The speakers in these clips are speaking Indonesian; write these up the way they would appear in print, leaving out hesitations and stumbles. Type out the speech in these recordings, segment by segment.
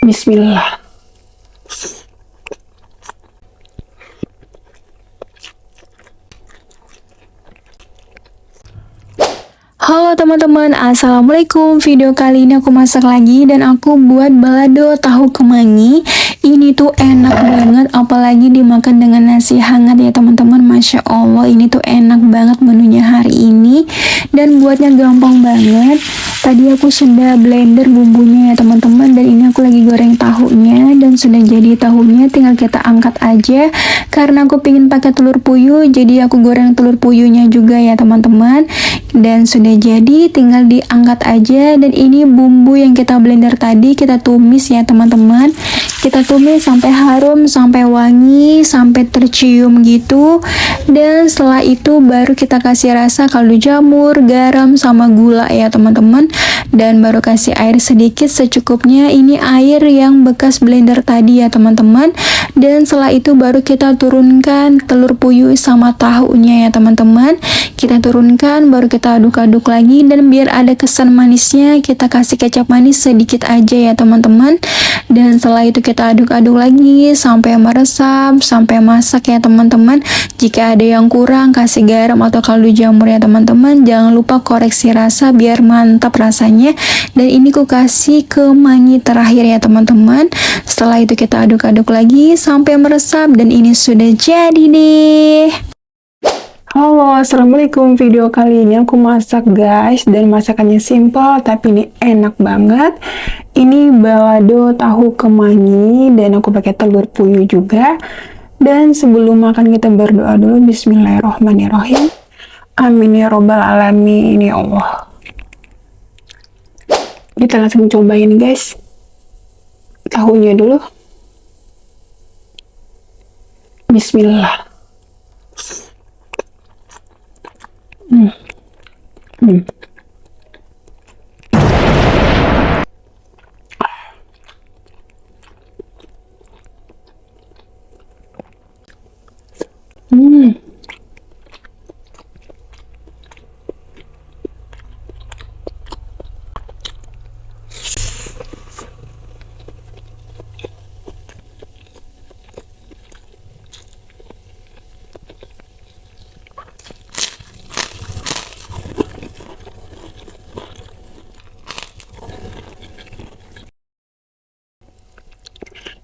Bismillah. Halo teman-teman, assalamualaikum. Video kali ini aku masak lagi dan aku buat balado tahu kemangi. Ini tuh enak banget, apalagi dimakan dengan nasi hangat ya teman-teman. Masya Allah, ini tuh enak banget menunya hari ini dan buatnya gampang banget. Tadi aku sudah blender bumbunya ya teman-teman, dan ini aku lagi goreng tahunya dan sudah jadi tahunya, tinggal kita angkat aja. Karena aku pingin pakai telur puyuh, jadi aku goreng telur puyuhnya juga ya teman-teman. Dan sudah jadi, tinggal diangkat aja. Dan ini bumbu yang kita blender tadi kita tumis ya teman-teman. Kita tumis sampai harum, sampai wangi, sampai tercium gitu. Dan setelah itu baru kita kasih rasa kaldu jamur, garam, sama gula ya teman-teman. Dan baru kasih air sedikit secukupnya. Ini air yang bekas blender tadi ya teman-teman. Dan setelah itu baru kita turunkan telur puyuh sama tahunya ya teman-teman. Kita turunkan, baru kita aduk-aduk lagi. Dan biar ada kesan manisnya, kita kasih kecap manis sedikit aja ya teman-teman. Dan setelah itu kita aduk-aduk lagi sampai meresap, sampai masak ya teman-teman. Jika ada yang kurang, kasih garam atau kaldu jamur ya teman-teman. Jangan lupa koreksi rasa biar mantap rasanya. Dan ini ku kasih kemangi terakhir ya teman-teman. Setelah itu kita aduk-aduk lagi sampai meresap, dan ini sudah jadi deh. Halo, assalamualaikum. Video kali ini aku masak guys, dan masakannya simple tapi ini enak banget. Ini balado tahu kemangi dan aku pakai telur puyuh juga. Dan sebelum makan kita berdoa dulu. Bismillahirrohmanirrohim. Amin ya robbal alamin ya Allah. Kita langsung cobain guys. Tahunya dulu. Bismillah. Hmm. Hmm.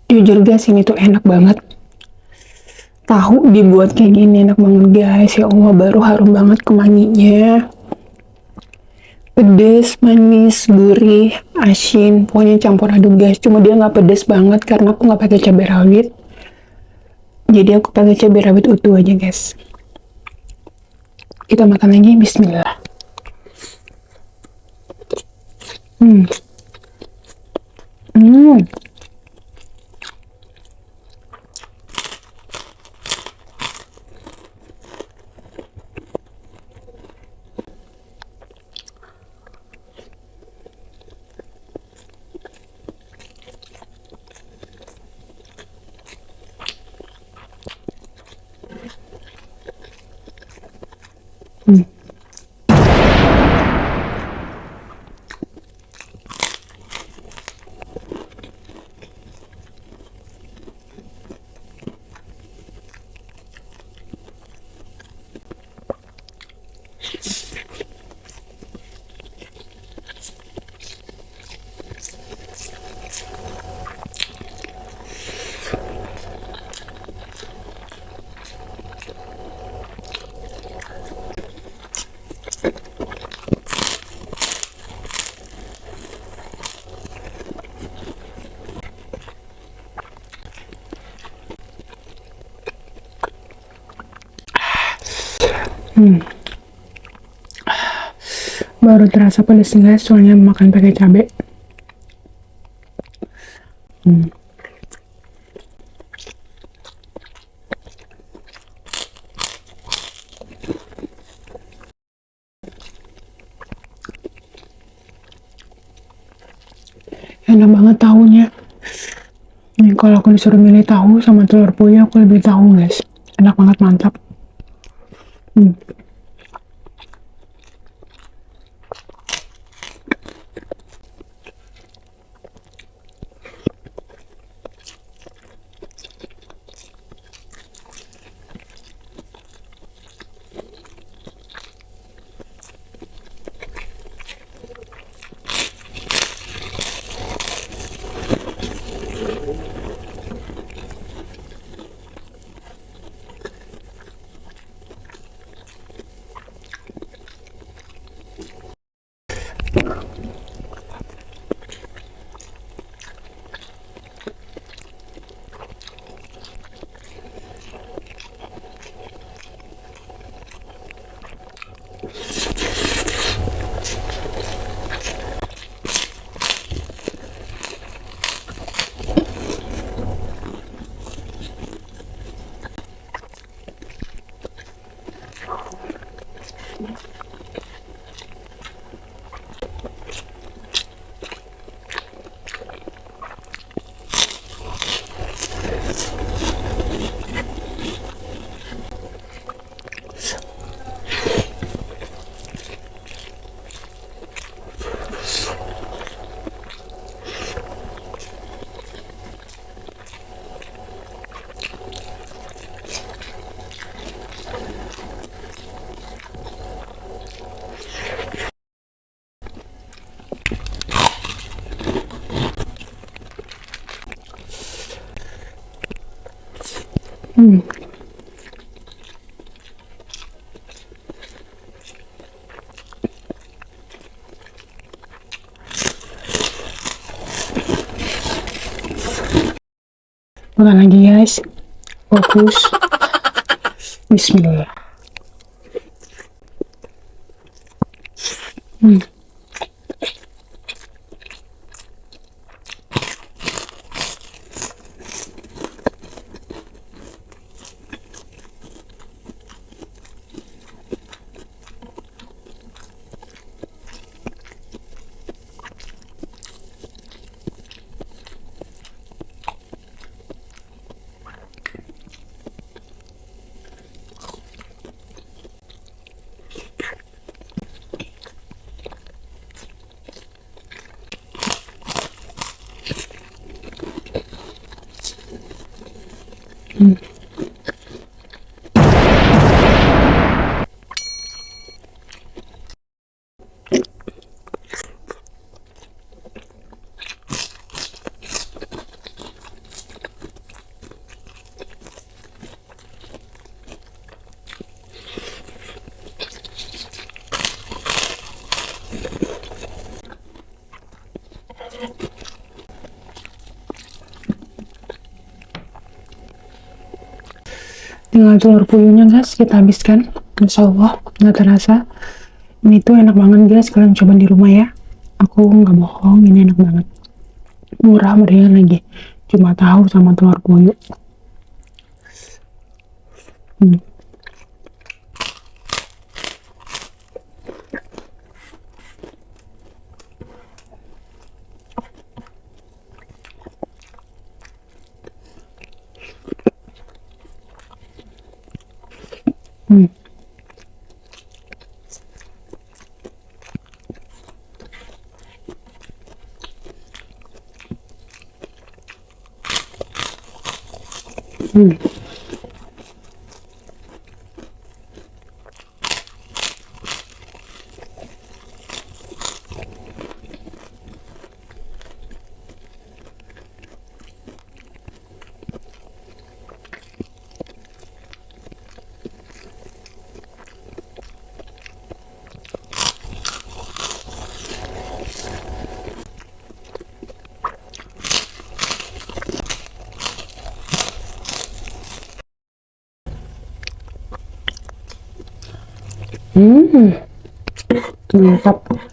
Jujur guys, ini tuh enak banget. Tahu dibuat kayak gini enak banget guys. Ya Allah, baru harum banget kemanginya. Pedes, manis, gurih, asin, pokoknya campur aduk guys. Cuma dia nggak pedes banget karena aku nggak pakai cabai rawit. Jadi aku pakai cabai rawit utuh aja guys. Kita makan lagi. Bismillah. Hmm. Hmm. Hmm. Hmm. Baru terasa pedas guys, soalnya makan pakai cabai. Hmm. Enak banget tahunya. Nih kalau aku disuruh milih tahu sama telur puyuh, aku lebih tahu guys. Enak banget, mantap. Hmm. Makan lagi guys, fokus. Bismillah. Tinggal telur puyuhnya guys, kita habiskan. Insya Allah nggak terasa. Ini tuh enak banget guys, kalian coba di rumah ya. Aku nggak bohong, ini enak banget. Murah meriah lagi. Cuma tahu sama telur puyuh. Mantap.